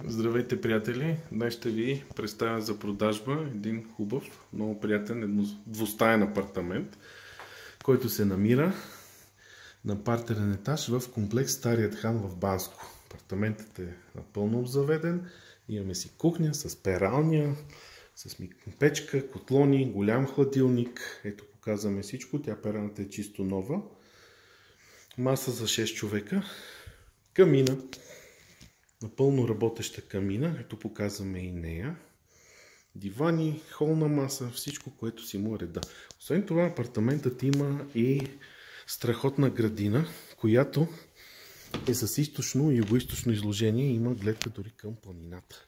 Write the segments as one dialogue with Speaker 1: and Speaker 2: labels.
Speaker 1: Здравейте, приятели! Днес ще ви представя за продажба един хубав, много приятен двустаен апартамент, който се намира на партерен етаж в комплекс Старият хан в Банско. Апартаментът е напълно обзаведен. Имаме си кухня с пералня, с печка, котлони, голям хладилник. Ето, показваме всичко. Пералната е чисто нова. Маса за 6 човека. Камина. Напълно работеща камина. Ето, показваме и нея. Дивани, холна маса, всичко, което си му е реда. Освен това, апартаментът има и страхотна градина, която е с източно и югоизточно изложение и има гледка дори към планината.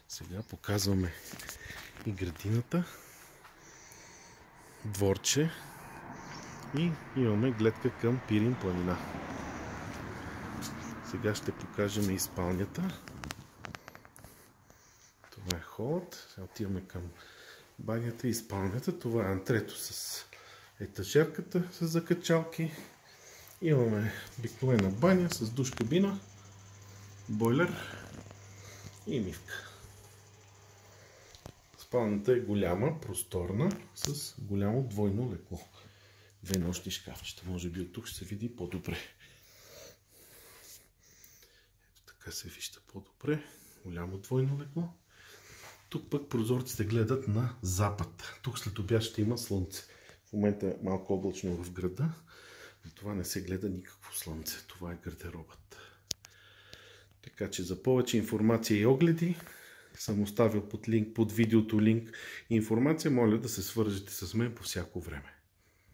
Speaker 1: Сега показваме и градината, дворче и имаме гледка към Пирин планина. Сега ще покажем и спалнята. Това е холът. Сега отиваме към банята и спалнята. Това е антрето с етажерката с закачалки. Имаме обикновена баня с душ кабина, бойлер и мивка. Спалнята е голяма, просторна, с голямо двойно лекло. Две нощни шкафчета. Може би от тук ще се види по-добре. Ето така се вижда по-добре. Голямо двойно лекло. Тук пък прозорците гледат на запад. Тук след обяд ще има слънце. В момента е малко облачно в града, но това не се гледа никакво слънце. Това е гардеробът. Така че за повече информация и огледи съм оставил под видеото линк и информация. Моля да се свържете с мен по всяко време.